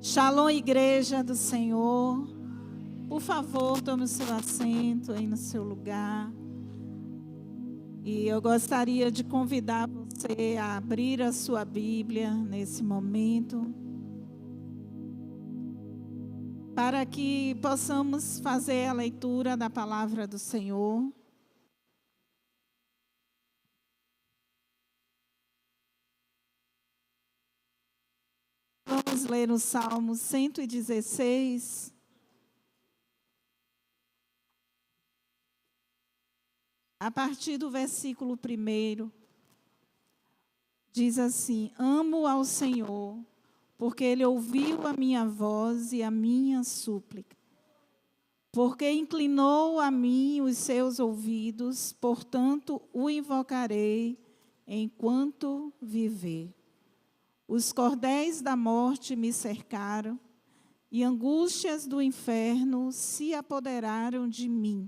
Shalom, igreja do Senhor. Por favor, tome o seu assento aí no seu lugar. E eu gostaria de convidar você a abrir a sua Bíblia nesse momento, para que possamos fazer a leitura da palavra do Senhor. Vamos ler o Salmo 116. A partir do versículo 1, diz assim: Amo ao Senhor, porque Ele ouviu a minha voz e a minha súplica. Porque inclinou a mim os seus ouvidos, portanto o invocarei enquanto viver. Os cordéis da morte me cercaram, e angústias do inferno se apoderaram de mim.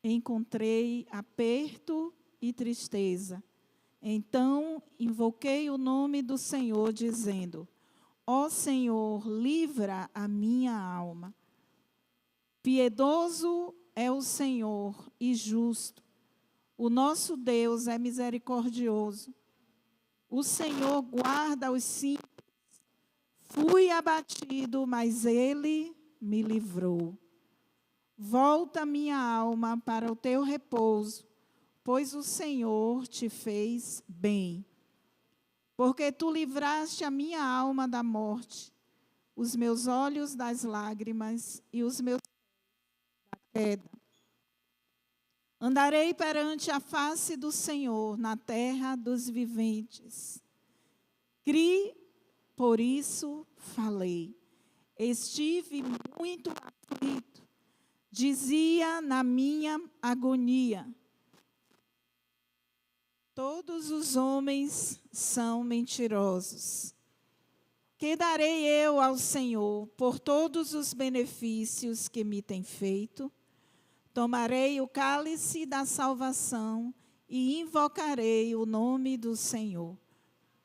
Encontrei aperto e tristeza. Então invoquei o nome do Senhor, dizendo: Ó Senhor, livra a minha alma. Piedoso é o Senhor e justo. O nosso Deus é misericordioso. O Senhor guarda os simples. Fui abatido, mas Ele me livrou. Volta minha alma para o teu repouso, pois o Senhor te fez bem. Porque tu livraste a minha alma da morte, os meus olhos das lágrimas e os meus pés da queda. Andarei perante a face do Senhor na terra dos viventes. Criei, por isso falei. Estive muito aflito. Dizia na minha agonia: todos os homens são mentirosos. Que darei eu ao Senhor por todos os benefícios que me tem feito? Tomarei o cálice da salvação e invocarei o nome do Senhor.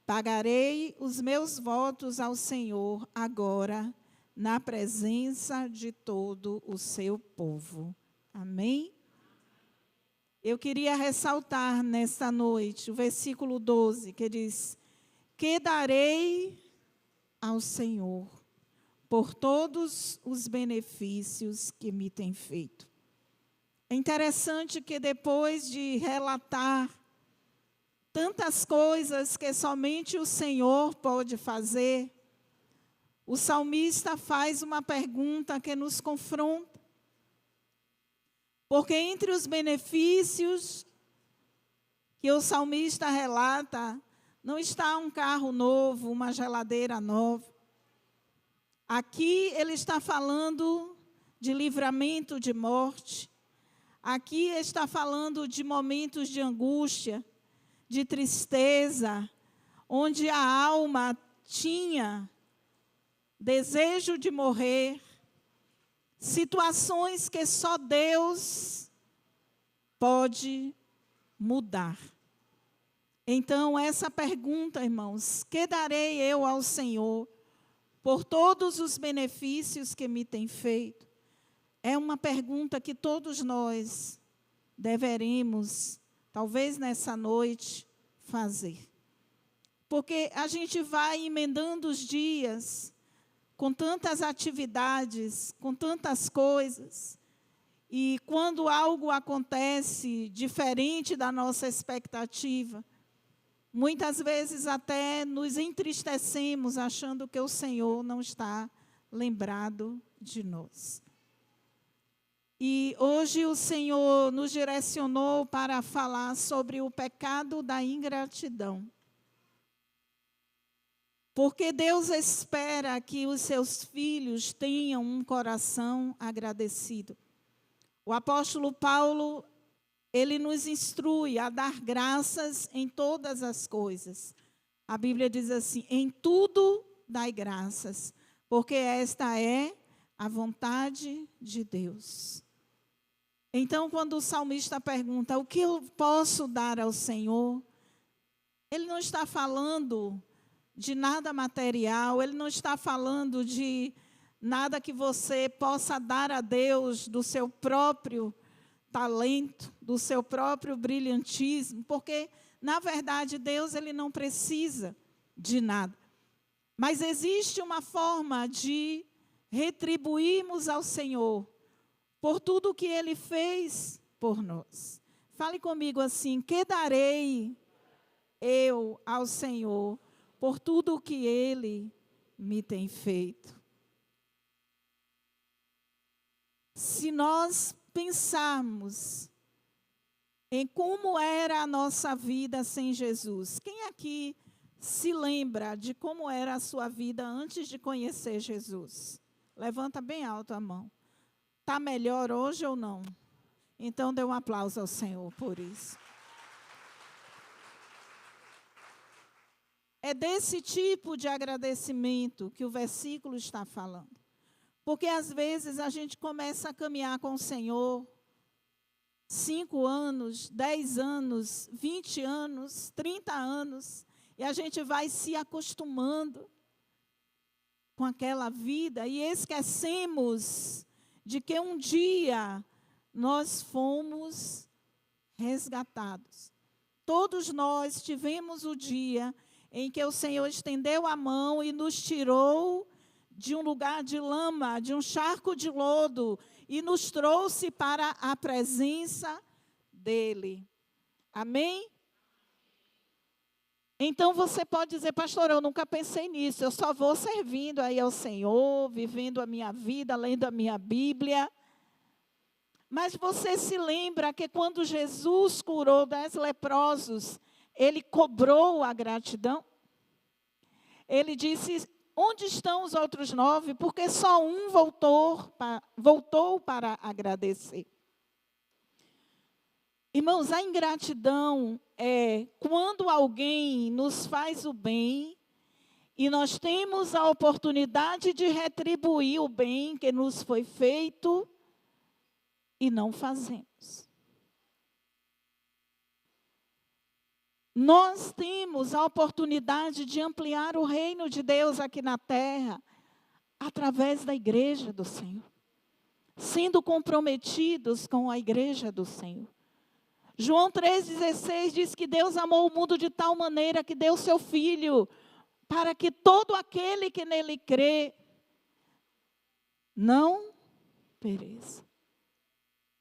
Pagarei os meus votos ao Senhor agora, na presença de todo o seu povo. Amém? Eu queria ressaltar nesta noite o versículo 12, que diz: Que darei ao Senhor por todos os benefícios que me tem feito. É interessante que depois de relatar tantas coisas que somente o Senhor pode fazer, o salmista faz uma pergunta que nos confronta. Porque entre os benefícios que o salmista relata, não está um carro novo, uma geladeira nova. Aqui ele está falando de livramento de morte. Aqui está falando de momentos de angústia, de tristeza, onde a alma tinha desejo de morrer, situações que só Deus pode mudar. Então, essa pergunta, irmãos: que darei eu ao Senhor por todos os benefícios que me tem feito? É uma pergunta que todos nós deveremos, talvez nessa noite, fazer. Porque a gente vai emendando os dias com tantas atividades, com tantas coisas, e quando algo acontece diferente da nossa expectativa, muitas vezes até nos entristecemos achando que o Senhor não está lembrado de nós. E hoje o Senhor nos direcionou para falar sobre o pecado da ingratidão. Porque Deus espera que os seus filhos tenham um coração agradecido. O apóstolo Paulo, ele nos instrui a dar graças em todas as coisas. A Bíblia diz assim: em tudo dai graças, porque esta é a vontade de Deus. Então, quando o salmista pergunta: o que eu posso dar ao Senhor? Ele não está falando de nada material, ele não está falando de nada que você possa dar a Deus do seu próprio talento, do seu próprio brilhantismo, porque, na verdade, Deus ele não precisa de nada. Mas existe uma forma de retribuirmos ao Senhor por tudo o que Ele fez por nós. Fale comigo assim: que darei eu ao Senhor por tudo o que Ele me tem feito? Se nós pensarmos em como era a nossa vida sem Jesus, quem aqui se lembra de como era a sua vida antes de conhecer Jesus? Levanta bem alto a mão. Está melhor hoje ou não? Então dê um aplauso ao Senhor por isso. É desse tipo de agradecimento que o versículo está falando. Porque às vezes a gente começa a caminhar com o Senhor 5 anos, 10 anos, 20 anos, 30 anos, e a gente vai se acostumando com aquela vida e esquecemos de que um dia nós fomos resgatados. Todos nós tivemos o dia em que o Senhor estendeu a mão e nos tirou de um lugar de lama, de um charco de lodo, e nos trouxe para a presença dEle. Amém? Então você pode dizer: pastor, eu nunca pensei nisso, eu só vou servindo aí ao Senhor, vivendo a minha vida, lendo a minha Bíblia. Mas você se lembra que quando Jesus curou 10 leprosos, Ele cobrou a gratidão? Ele disse: onde estão os outros 9? Porque só um voltou para agradecer. Irmãos, a ingratidão é quando alguém nos faz o bem e nós temos a oportunidade de retribuir o bem que nos foi feito e não fazemos. Nós temos a oportunidade de ampliar o reino de Deus aqui na terra através da igreja do Senhor, sendo comprometidos com a igreja do Senhor. João 3,16 diz que Deus amou o mundo de tal maneira que deu seu Filho, para que todo aquele que nele crê não pereça.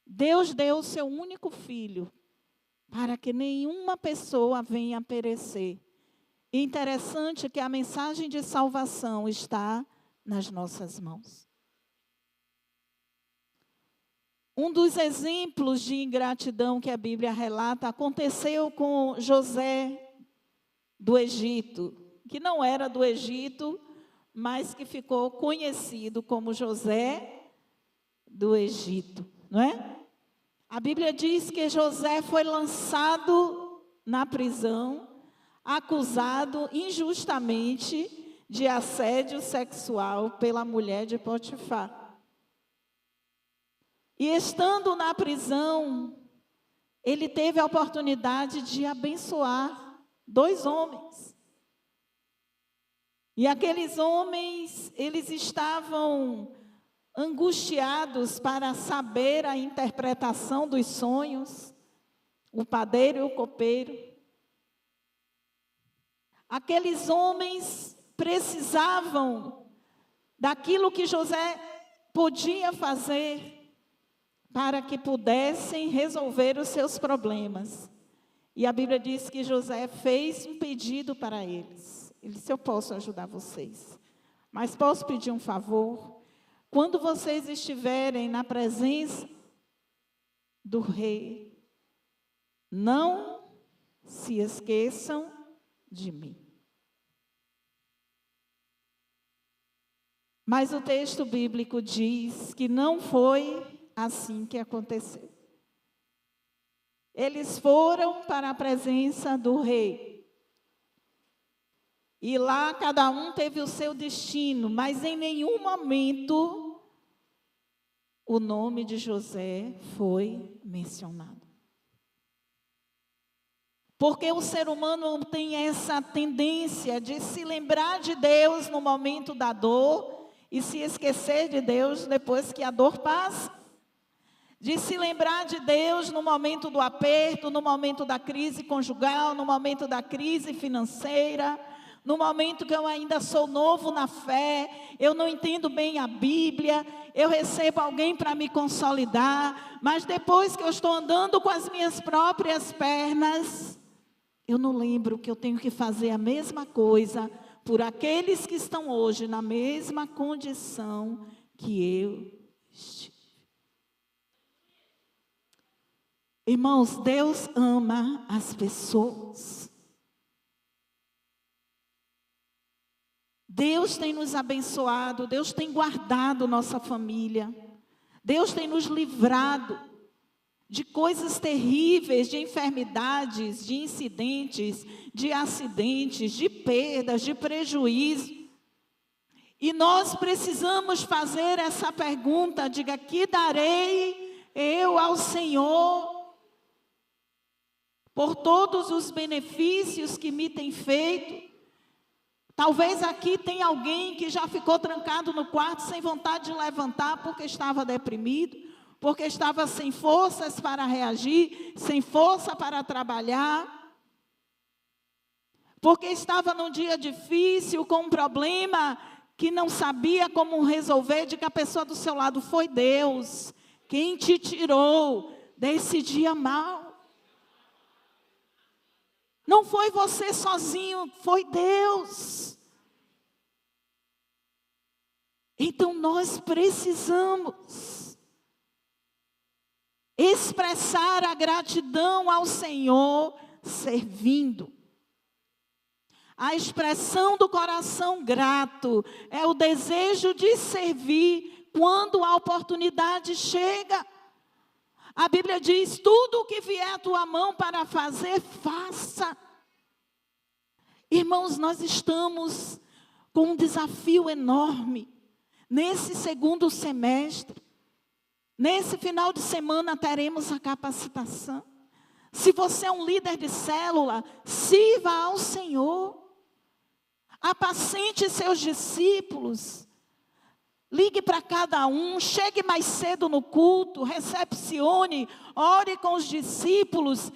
Deus deu o seu único Filho, para que nenhuma pessoa venha a perecer. E interessante que a mensagem de salvação está nas nossas mãos. Um dos exemplos de ingratidão que a Bíblia relata aconteceu com José do Egito, que não era do Egito, mas que ficou conhecido como José do Egito, não é? A Bíblia diz que José foi lançado na prisão, acusado injustamente de assédio sexual pela mulher de Potifar. E estando na prisão, ele teve a oportunidade de abençoar 2 homens. E aqueles homens, eles estavam angustiados para saber a interpretação dos sonhos, o padeiro e o copeiro. Aqueles homens precisavam daquilo que José podia fazer para que pudessem resolver os seus problemas. E a Bíblia diz que José fez um pedido para eles. Ele disse: eu posso ajudar vocês, mas posso pedir um favor? Quando vocês estiverem na presença do rei, não se esqueçam de mim. Mas o texto bíblico diz que não foi assim que aconteceu. Eles foram para a presença do rei. E lá cada um teve o seu destino, mas em nenhum momento o nome de José foi mencionado. Porque o ser humano tem essa tendência de se lembrar de Deus no momento da dor e se esquecer de Deus depois que a dor passa. De se lembrar de Deus no momento do aperto, no momento da crise conjugal, no momento da crise financeira, no momento que eu ainda sou novo na fé, eu não entendo bem a Bíblia, eu recebo alguém para me consolidar, mas depois que eu estou andando com as minhas próprias pernas, eu não lembro que eu tenho que fazer a mesma coisa por aqueles que estão hoje na mesma condição que eu estive. Irmãos, Deus ama as pessoas. Deus tem nos abençoado, Deus tem guardado nossa família. Deus tem nos livrado de coisas terríveis, de enfermidades, de incidentes, de acidentes, de perdas, de prejuízo. E nós precisamos fazer essa pergunta, diga, que darei eu ao Senhor por todos os benefícios que me tem feito? Talvez aqui tenha alguém que já ficou trancado no quarto sem vontade de levantar porque estava deprimido, porque estava sem forças para reagir, sem força para trabalhar, porque estava num dia difícil, com um problema que não sabia como resolver. Diga a pessoa do seu lado, foi Deus quem te tirou desse dia mau. Não foi você sozinho, foi Deus. Então nós precisamos expressar a gratidão ao Senhor servindo. A expressão do coração grato é o desejo de servir quando a oportunidade chega. A Bíblia diz, tudo o que vier à tua mão para fazer, faça. Irmãos, nós estamos com um desafio enorme. Nesse segundo semestre, nesse final de semana teremos a capacitação. Se você é um líder de célula, sirva ao Senhor. Apacente seus discípulos. Ligue para cada um, chegue mais cedo no culto, recepcione, ore com os discípulos.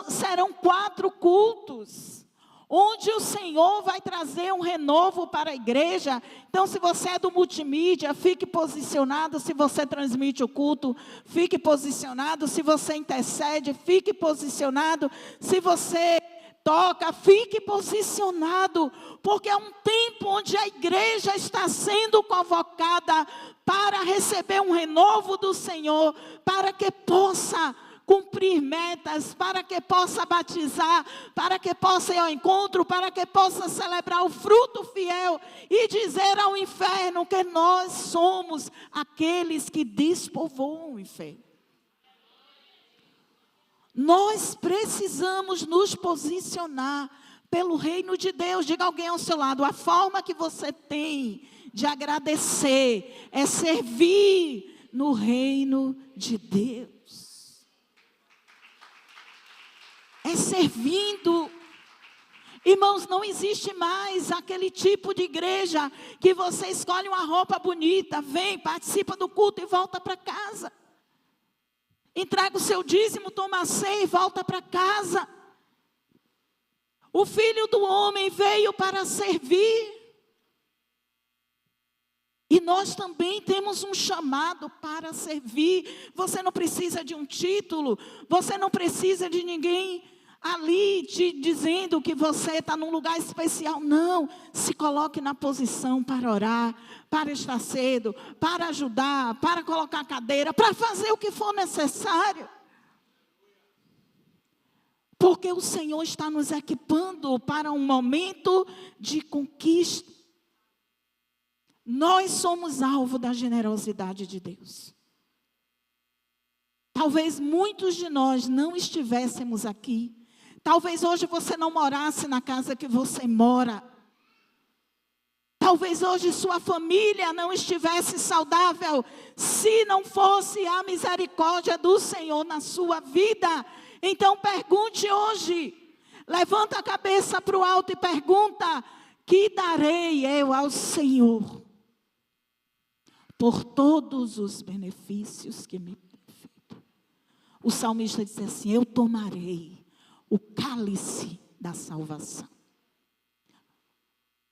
Serão 4 cultos, onde o Senhor vai trazer um renovo para a igreja. Então, se você é do multimídia, fique posicionado. Se você transmite o culto, fique posicionado. Se você intercede, fique posicionado. Se você toca, fique posicionado, porque é um tempo onde a igreja está sendo convocada para receber um renovo do Senhor, para que possa cumprir metas, para que possa batizar, para que possa ir ao encontro, para que possa celebrar o fruto fiel e dizer ao inferno que nós somos aqueles que despovoam o inferno. Nós precisamos nos posicionar pelo reino de Deus. Diga alguém ao seu lado, a forma que você tem de agradecer é servir no reino de Deus. É servindo. Irmãos, não existe mais aquele tipo de igreja que você escolhe uma roupa bonita, vem, participa do culto e volta para casa. Entrega o seu dízimo, toma a ceia e volta para casa. O Filho do Homem veio para servir. E nós também temos um chamado para servir. Você não precisa de um título, você não precisa de ninguém ali te dizendo que você está num lugar especial. Não, se coloque na posição para orar, para estar cedo, para ajudar, para colocar a cadeira, para fazer o que for necessário. Porque o Senhor está nos equipando para um momento de conquista. Nós somos alvo da generosidade de Deus. Talvez muitos de nós não estivéssemos aqui. Talvez hoje você não morasse na casa que você mora. Talvez hoje sua família não estivesse saudável, se não fosse a misericórdia do Senhor na sua vida. Então pergunte hoje, Levanta a cabeça para o alto e pergunta: que darei eu ao Senhor por todos os benefícios que me tem feito? O salmista diz assim: eu tomarei o cálice da salvação.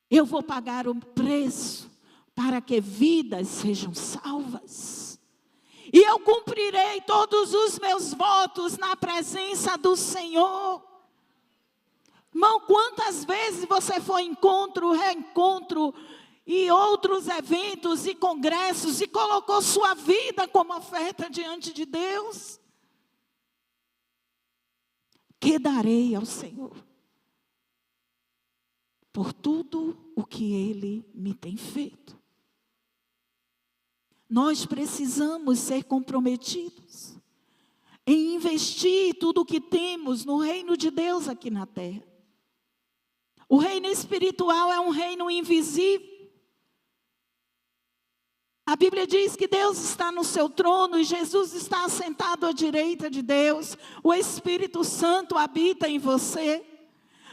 Eu vou pagar o preço para que vidas sejam salvas. E eu cumprirei todos os meus votos na presença do Senhor. Irmão, quantas vezes você foi encontro, reencontro e outros eventos e congressos e colocou sua vida como oferta diante de Deus? Que darei ao Senhor por tudo o que Ele me tem feito? Nós precisamos ser comprometidos em investir tudo o que temos no reino de Deus aqui na terra. O reino espiritual é um reino invisível. A Bíblia diz que Deus está no seu trono e Jesus está assentado à direita de Deus. O Espírito Santo habita em você.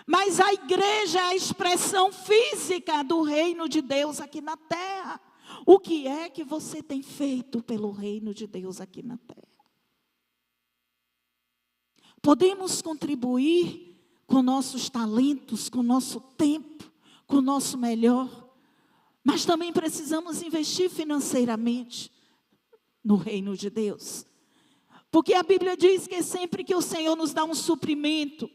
Mas a igreja é a expressão física do reino de Deus aqui na terra. O que é que você tem feito pelo reino de Deus aqui na terra? Podemos contribuir com nossos talentos, com nosso tempo, com o nosso melhor. Mas também precisamos investir financeiramente no reino de Deus. Porque a Bíblia diz que sempre que o Senhor nos dá um suprimento,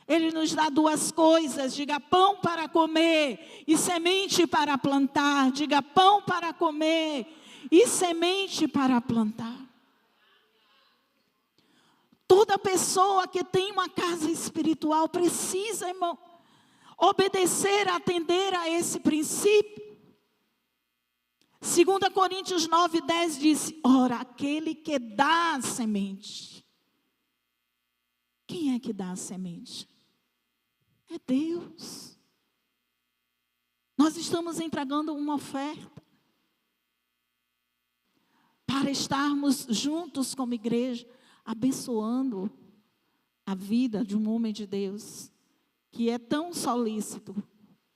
Ele nos dá duas coisas: diga pão para comer e semente para plantar. Diga pão para comer e semente para plantar. Toda pessoa que tem uma casa espiritual precisa, irmão, obedecer, atender a esse princípio. 2 Coríntios 9:10 diz: ora, aquele que dá a semente. Quem é que dá a semente? É Deus. Nós estamos entregando uma oferta para estarmos juntos como igreja, abençoando a vida de um homem de Deus que é tão solícito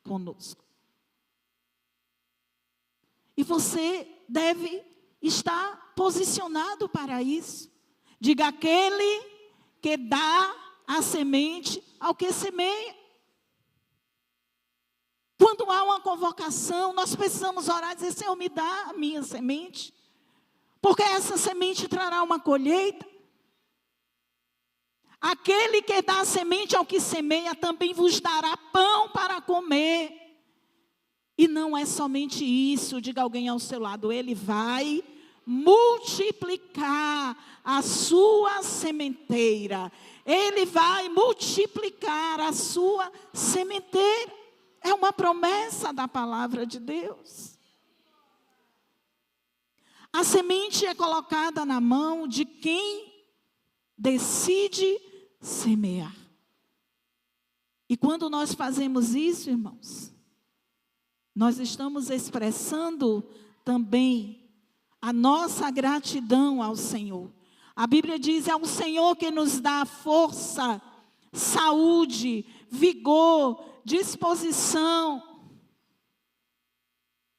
conosco. E você deve estar posicionado para isso. Diga: aquele que dá a semente ao que semeia. Quando há uma convocação, nós precisamos orar e dizer: Senhor, me dá a minha semente, porque essa semente trará uma colheita. Aquele que dá a semente ao que semeia também vos dará pão para comer. E não é somente isso, diga alguém ao seu lado: Ele vai multiplicar a sua sementeira. Ele vai multiplicar a sua sementeira. É uma promessa da palavra de Deus. A semente é colocada na mão de quem decide semear. E quando nós fazemos isso, irmãos, nós estamos expressando também a nossa gratidão ao Senhor. A Bíblia diz: é o Senhor que nos dá força, saúde, vigor, disposição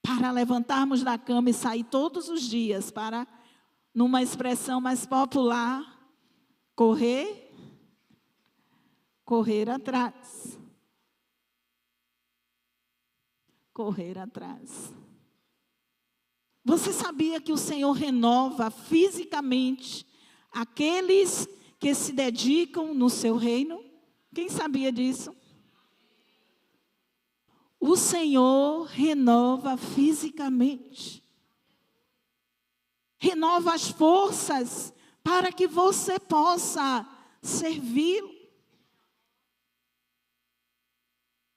para levantarmos da cama e sair todos os dias para, numa expressão mais popular, correr atrás. Correr atrás. Você sabia que o Senhor renova fisicamente aqueles que se dedicam no seu reino? Quem sabia disso? O Senhor renova fisicamente. Renova as forças para que você possa servi-lo.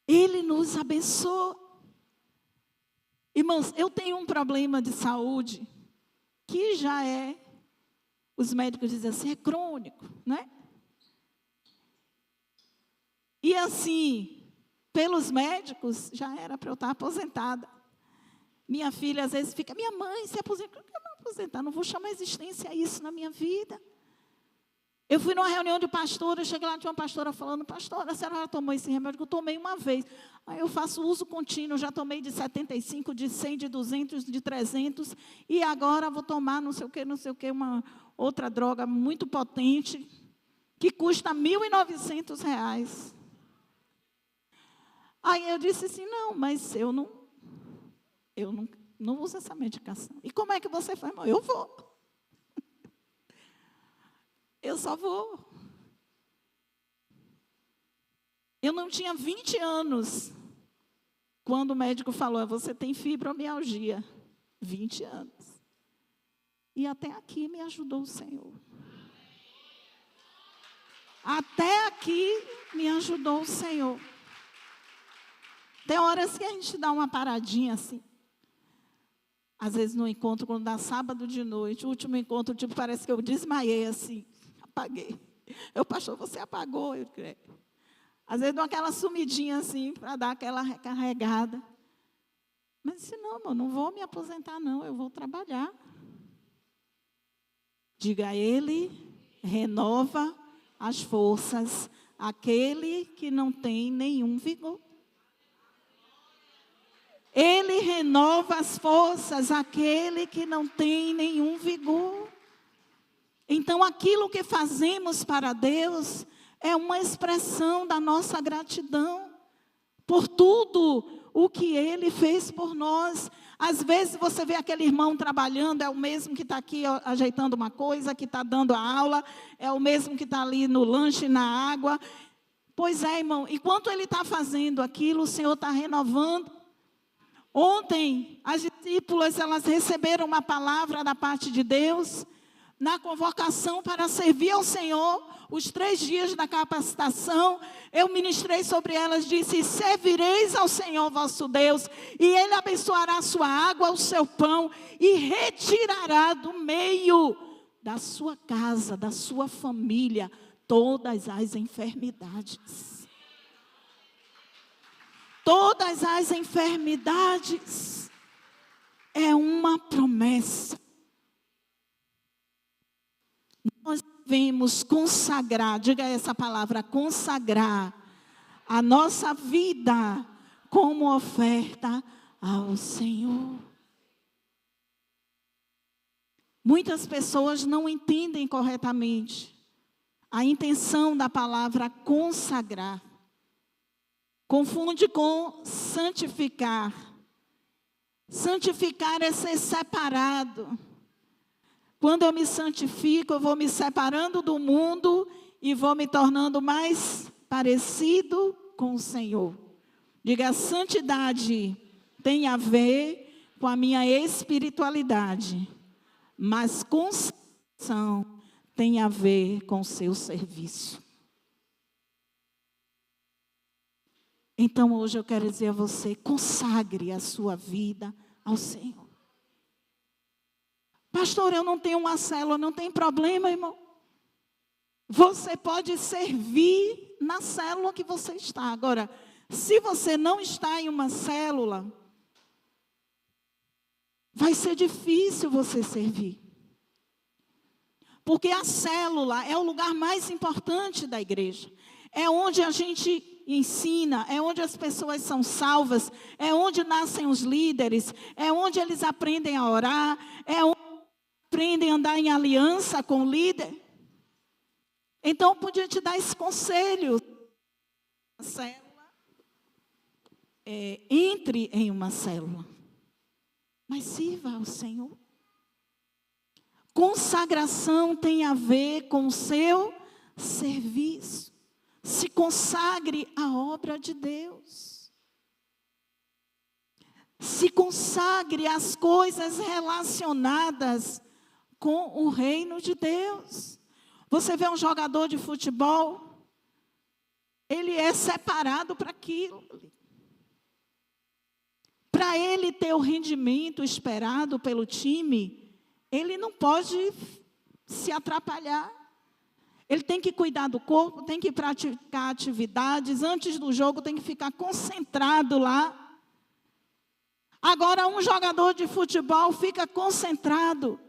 Ele nos abençoa. Irmãos, eu tenho um problema de saúde que já é, os médicos dizem assim, é crônico, né? E assim, pelos médicos, já era para eu estar aposentada. Minha filha às vezes fica: minha mãe se aposentou. Eu não aposentar, não vou chamar existência a isso na minha vida. Eu fui numa reunião de pastora, cheguei lá, tinha uma pastora falando, pastora, a senhora já tomou esse remédio? Eu tomei uma vez. Aí eu faço uso contínuo, já tomei de 75, de 100, de 200, de 300, e agora vou tomar não sei o que, uma outra droga muito potente, que custa R$1.900. Aí eu disse assim, não, mas eu não uso essa medicação. E como é que você faz, irmão? Eu vou. Eu só vou. Eu não tinha 20 anos quando o médico falou, você tem fibromialgia. 20 anos. E até aqui me ajudou o Senhor. Até aqui me ajudou o Senhor. Tem horas que a gente dá uma paradinha assim. Às vezes no encontro, quando dá sábado de noite, o último encontro, tipo, parece que eu desmaiei assim, apaguei. Eu, pastor, você apagou? Eu creio. Às vezes dou aquela sumidinha assim, para dar aquela recarregada. Mas disse, não, amor, não vou me aposentar não, eu vou trabalhar. Diga a ele, renova as forças, aquele que não tem nenhum vigor. Ele renova as forças, aquele que não tem nenhum vigor. Então, aquilo que fazemos para Deus é uma expressão da nossa gratidão por tudo o que Ele fez por nós. Às vezes você vê aquele irmão trabalhando, é o mesmo que está aqui ajeitando uma coisa, que está dando a aula, é o mesmo que está ali no lanche, na água. Pois é, irmão, enquanto ele está fazendo aquilo, o Senhor está renovando. Ontem, as discípulas, elas receberam uma palavra da parte de Deus, na convocação para servir ao Senhor, os 3 dias da capacitação, eu ministrei sobre elas, disse, servireis ao Senhor vosso Deus, e Ele abençoará a sua água, o seu pão, e retirará do meio da sua casa, da sua família, todas as enfermidades. Todas as enfermidades é uma promessa. Nós devemos consagrar, diga essa palavra, consagrar a nossa vida como oferta ao Senhor. Muitas pessoas não entendem corretamente a intenção da palavra consagrar. Confunde com santificar. Santificar é ser separado. Quando eu me santifico, eu vou me separando do mundo e vou me tornando mais parecido com o Senhor. Diga, a santidade tem a ver com a minha espiritualidade, mas consagração tem a ver com o seu serviço. Então hoje eu quero dizer a você, consagre a sua vida ao Senhor. Pastor, eu não tenho uma célula, não tem problema, irmão. Você pode servir na célula que você está. Agora, se você não está em uma célula, vai ser difícil você servir. Porque a célula é o lugar mais importante da igreja. É onde a gente ensina, é onde as pessoas são salvas, é onde nascem os líderes, é onde eles aprendem a orar, é onde aprendem a andar em aliança com o líder. Então, eu podia te dar esse conselho. A célula, entre em uma célula, mas sirva ao Senhor. Consagração tem a ver com o seu serviço. Se consagre à obra de Deus. Se consagre às coisas relacionadas com o reino de Deus. Você vê um jogador de futebol, ele é separado para aquilo. Para ele ter o rendimento esperado pelo time, ele não pode se atrapalhar. Ele tem que cuidar do corpo, tem que praticar atividades. Antes do jogo tem que ficar concentrado lá. Agora um jogador de futebol fica concentrado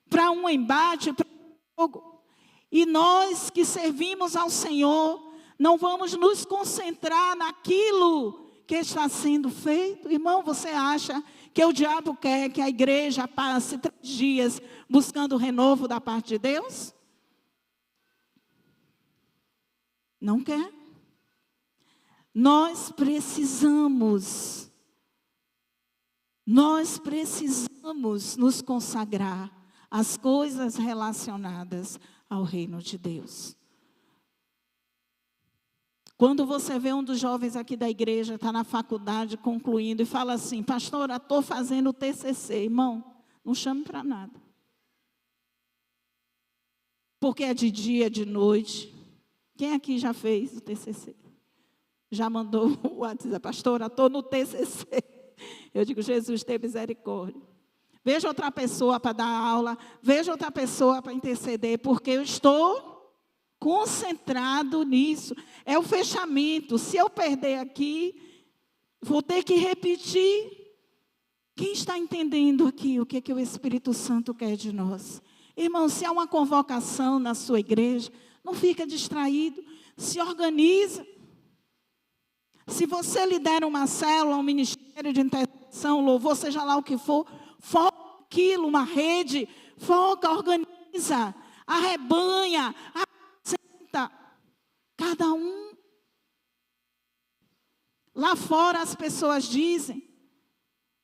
para um embate, para um jogo. E nós que servimos ao Senhor, não vamos nos concentrar naquilo que está sendo feito? Irmão, você acha que o diabo quer que a igreja passe 3 dias buscando o renovo da parte de Deus? Não quer. Nós precisamos nos consagrar às coisas relacionadas ao reino de Deus. Quando você vê um dos jovens aqui da igreja, está na faculdade, concluindo, e fala assim: pastora, estou fazendo o TCC. Irmão, não chame para nada. Porque é de dia, de noite. Quem aqui já fez o TCC? Já mandou o WhatsApp: pastora, estou no TCC. Eu digo: Jesus, tem misericórdia. Veja outra pessoa para dar aula, veja outra pessoa para interceder, porque eu estou concentrado nisso. É o fechamento. Se eu perder aqui, vou ter que repetir. Quem está entendendo aqui o que o Espírito Santo quer de nós? Irmão, se há uma convocação na sua igreja, não fica distraído, se organiza. Se você lidera uma célula, um ministério de intercessão, louvor, seja lá o que for, foca aquilo, uma rede, foca, organiza, arrebanha, senta, cada um. Lá fora as pessoas dizem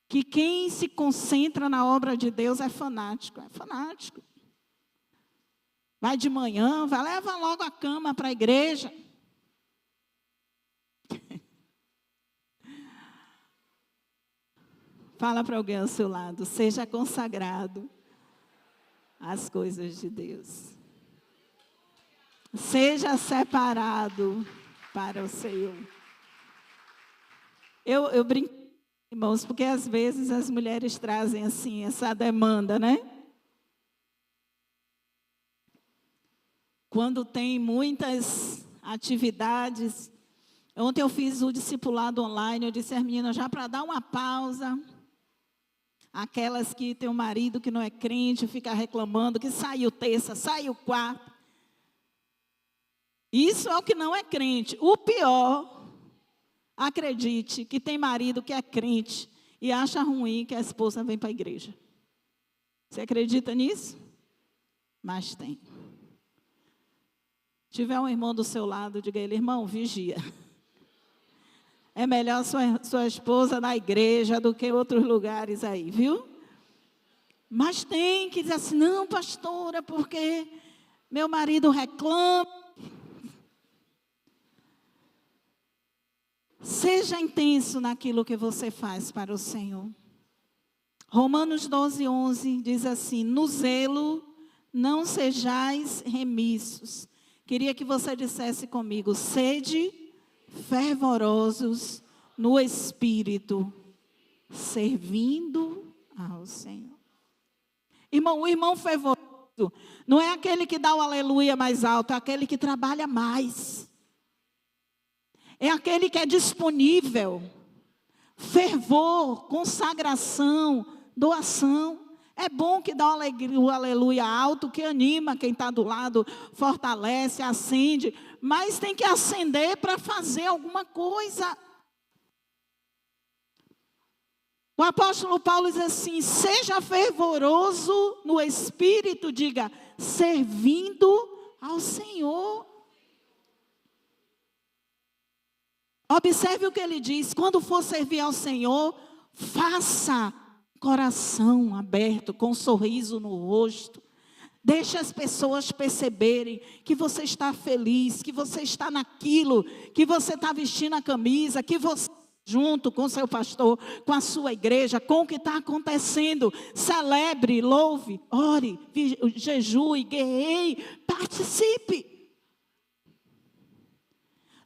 que quem se concentra na obra de Deus é fanático. É fanático. Vai de manhã, leva logo a cama para a igreja. Fala para alguém ao seu lado: seja consagrado às coisas de Deus. Seja separado para o Senhor. Eu brinco, irmãos, porque às vezes as mulheres trazem assim essa demanda, né? Quando tem muitas atividades. Ontem eu fiz o discipulado online, eu disse às meninas, já para dar uma pausa, aquelas que tem um marido que não é crente, fica reclamando que saiu terça, saiu quarta. Isso é o que não é crente. O pior, acredite, que tem marido que é crente e acha ruim que a esposa vem para a igreja. Você acredita nisso? Mas tem. Se tiver um irmão do seu lado, diga a ele: irmão, vigia. É melhor sua esposa na igreja do que em outros lugares aí, viu? Mas tem que dizer assim: não, pastora, porque meu marido reclama. Seja intenso naquilo que você faz para o Senhor. Romanos 12:11 diz assim: no zelo não sejais remissos. Queria que você dissesse comigo: sede fervorosos no Espírito, servindo ao Senhor. Irmão, o irmão fervoroso não é aquele que dá o aleluia mais alto, é aquele que trabalha mais. É aquele que é disponível. Fervor, consagração, doação. É bom que dá o aleluia alto, que anima quem está do lado, fortalece, acende. Mas tem que acender para fazer alguma coisa. O apóstolo Paulo diz assim: seja fervoroso no Espírito, diga, servindo ao Senhor. Observe o que ele diz: quando for servir ao Senhor, faça coração aberto, com um sorriso no rosto. Deixe as pessoas perceberem que você está feliz, que você está naquilo, que você está vestindo a camisa, que você, junto com seu pastor, com a sua igreja, com o que está acontecendo. Celebre, louve, ore, jejue, guerreie, participe.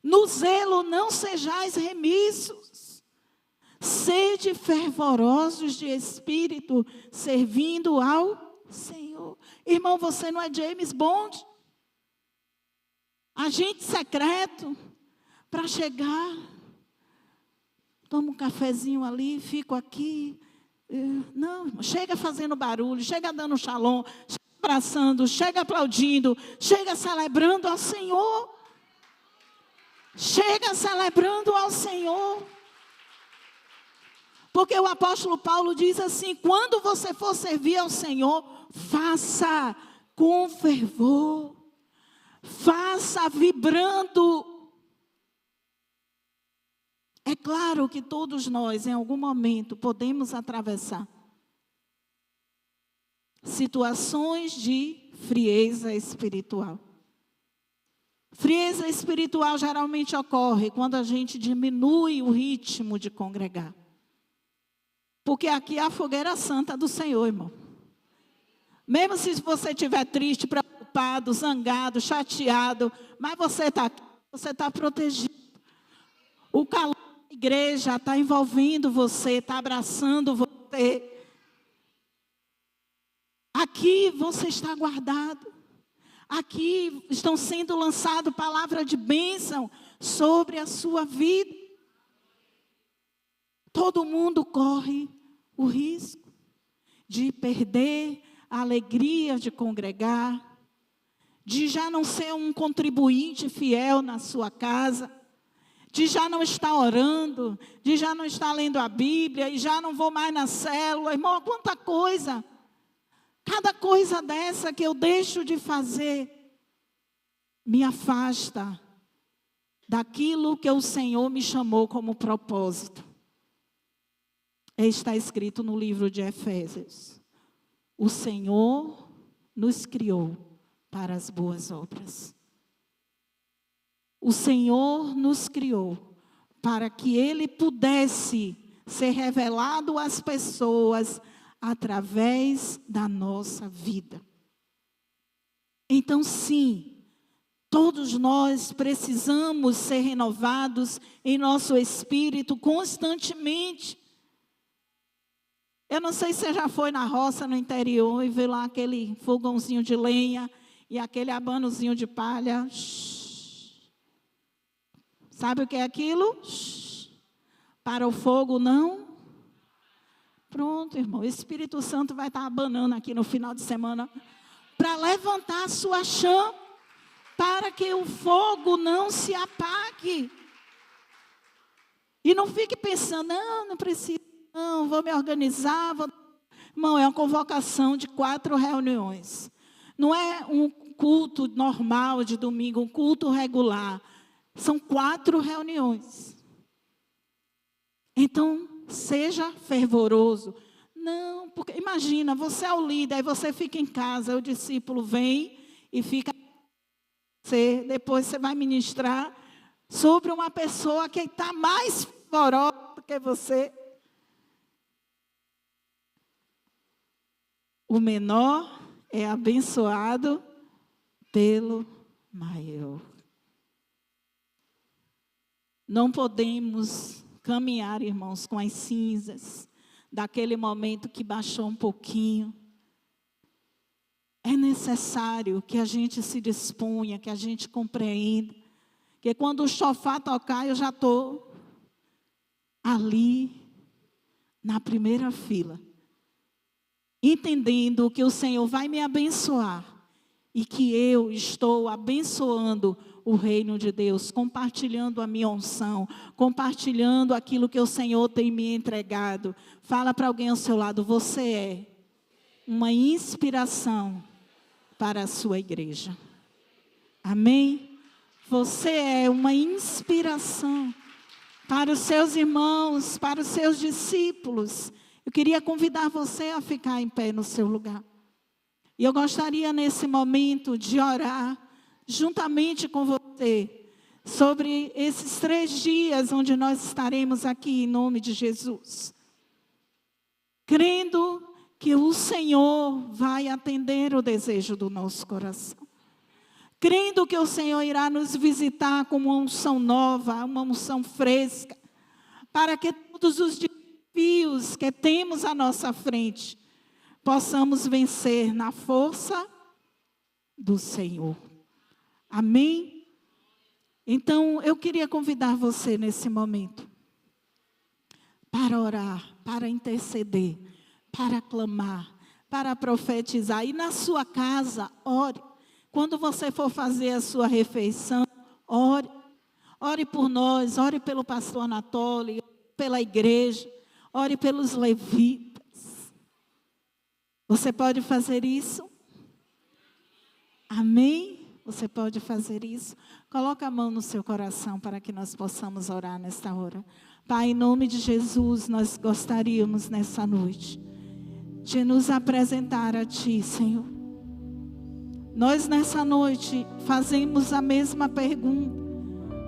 No zelo não sejais remissos, sede fervorosos de espírito, servindo ao Senhor. Irmão, você não é James Bond, agente secreto, para chegar, tomo um cafezinho ali, fico aqui. Não, chega fazendo barulho, chega dando shalom, chega abraçando, chega aplaudindo, chega celebrando ao Senhor. Chega celebrando ao Senhor. Porque o apóstolo Paulo diz assim: quando você for servir ao Senhor, faça com fervor, faça vibrando. É claro que todos nós, em algum momento, podemos atravessar situações de frieza espiritual. Frieza espiritual geralmente ocorre quando a gente diminui o ritmo de congregar. Porque aqui é a fogueira santa do Senhor, irmão. Mesmo se você estiver triste, preocupado, zangado, chateado, mas você está aqui, você está protegido. O calor da igreja está envolvendo você, está abraçando você. Aqui você está guardado. Aqui estão sendo lançadas palavras de bênção sobre a sua vida. Todo mundo corre o risco de perder a alegria de congregar, de já não ser um contribuinte fiel na sua casa, de já não estar orando, de já não estar lendo a Bíblia, e já não vou mais na célula. Irmão, quanta coisa! Cada coisa dessa que eu deixo de fazer me afasta daquilo que o Senhor me chamou como propósito. Está escrito no livro de Efésios: o Senhor nos criou para as boas obras. O Senhor nos criou para que Ele pudesse ser revelado às pessoas através da nossa vida. Então, sim, todos nós precisamos ser renovados em nosso espírito constantemente. Eu não sei se você já foi na roça, no interior, e viu lá aquele fogãozinho de lenha e aquele abanozinho de palha. Sabe o que é aquilo? Para o fogo não. Pronto, irmão, o Espírito Santo vai estar abanando aqui no final de semana para levantar a sua chama, para que o fogo não se apague. E não fique pensando: não preciso, não, vou me organizar. Irmão, é uma convocação de 4 reuniões. Não é um culto normal de domingo, um culto regular. São 4 reuniões. Então, seja fervoroso. Não, porque imagina, você é o líder, aí você fica em casa, o discípulo vem e fica. Depois você vai ministrar sobre uma pessoa que está mais fervorosa do que você. O menor é abençoado pelo maior. Não podemos caminhar, irmãos, com as cinzas daquele momento que baixou um pouquinho. É necessário que a gente se disponha, que a gente compreenda, que quando o chofar tocar, eu já estou ali, na primeira fila, entendendo que o Senhor vai me abençoar e que eu estou abençoando o reino de Deus, compartilhando a minha unção, compartilhando aquilo que o Senhor tem me entregado. Fala para alguém ao seu lado: você é uma inspiração para a sua igreja. Amém? Você é uma inspiração para os seus irmãos, para os seus discípulos. Eu queria convidar você a ficar em pé no seu lugar. E eu gostaria nesse momento de orar juntamente com você sobre esses 3 dias onde nós estaremos aqui em nome de Jesus. Crendo que o Senhor vai atender o desejo do nosso coração. Crendo que o Senhor irá nos visitar com uma unção nova, uma unção fresca, para que todos os desafios que temos à nossa frente possamos vencer na força do Senhor. Amém? Então, eu queria convidar você nesse momento para orar, para interceder, para clamar, para profetizar. E na sua casa, ore. Quando você for fazer a sua refeição, ore. Ore por nós, ore pelo pastor Anatólio, pela igreja, ore pelos levitas. Você pode fazer isso? Amém? Você pode fazer isso? Coloca a mão no seu coração para que nós possamos orar nesta hora. Pai, em nome de Jesus, nós gostaríamos nessa noite de nos apresentar a Ti, Senhor. Nós nessa noite fazemos a mesma pergunta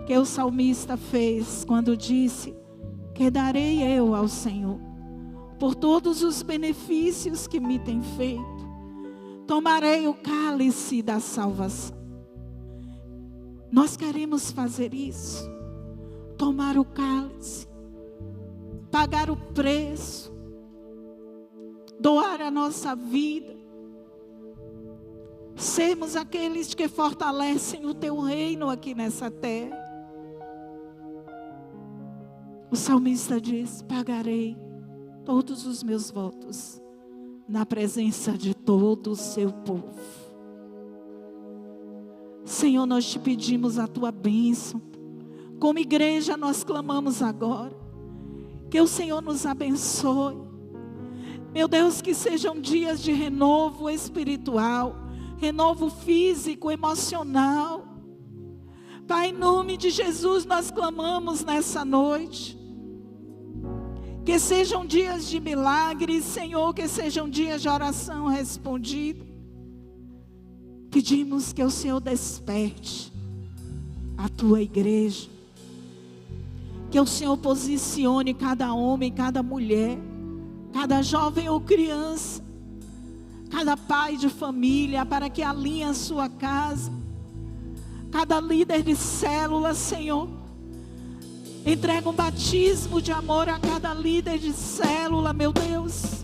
que o salmista fez quando disse: que darei eu ao Senhor por todos os benefícios que me tem feito? Tomarei o cálice da salvação. Nós queremos fazer isso, tomar o cálice, pagar o preço, doar a nossa vida, sermos aqueles que fortalecem o Teu reino aqui nessa terra. O salmista diz: pagarei todos os meus votos na presença de todo o Seu povo. Senhor, nós Te pedimos a Tua bênção. Como igreja nós clamamos agora, que o Senhor nos abençoe. Meu Deus, que sejam dias de renovo espiritual, renovo físico, emocional. Pai, em nome de Jesus nós clamamos nessa noite. Que sejam dias de milagres, Senhor, que sejam dias de oração respondida. Pedimos que o Senhor desperte a Tua igreja. Que o Senhor posicione cada homem, cada mulher, cada jovem ou criança, cada pai de família, para que alinhe a sua casa. Cada líder de célula, Senhor, entrega um batismo de amor a cada líder de célula, meu Deus,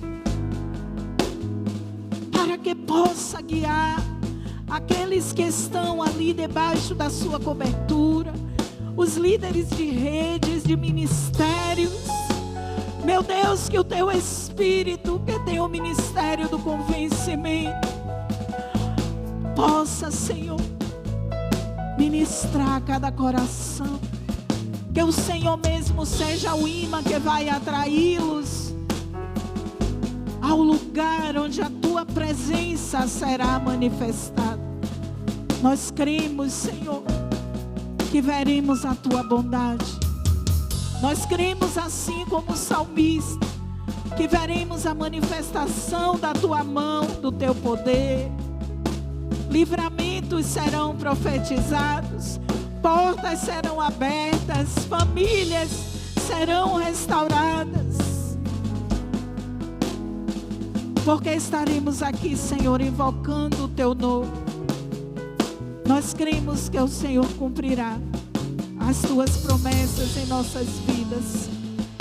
para que possa guiar aqueles que estão ali debaixo da sua cobertura, os líderes de redes, de ministérios. Meu Deus, que o Teu Espírito, que tem o ministério do convencimento, possa, Senhor, ministrar cada coração. Que o Senhor mesmo seja o imã que vai atraí-los ao lugar onde a Tua presença será manifestada. Nós cremos, Senhor, que veremos a Tua bondade. Nós cremos, assim como o salmista, que veremos a manifestação da Tua mão, do Teu poder. Livramentos serão profetizados, portas serão abertas, famílias serão restauradas. Porque estaremos aqui, Senhor, invocando o Teu nome. Nós cremos que o Senhor cumprirá as Tuas promessas em nossas vidas.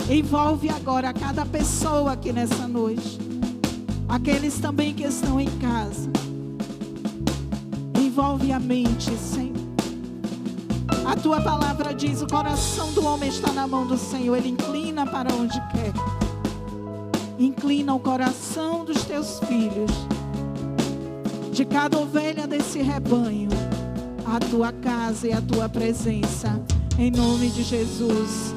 Envolve agora cada pessoa aqui nessa noite, aqueles também que estão em casa. Envolve a mente, Senhor. A Tua palavra diz: o coração do homem está na mão do Senhor, Ele inclina para onde quer. Inclina o coração dos Teus filhos, de cada ovelha desse rebanho, a Tua casa e a Tua presença, em nome de Jesus.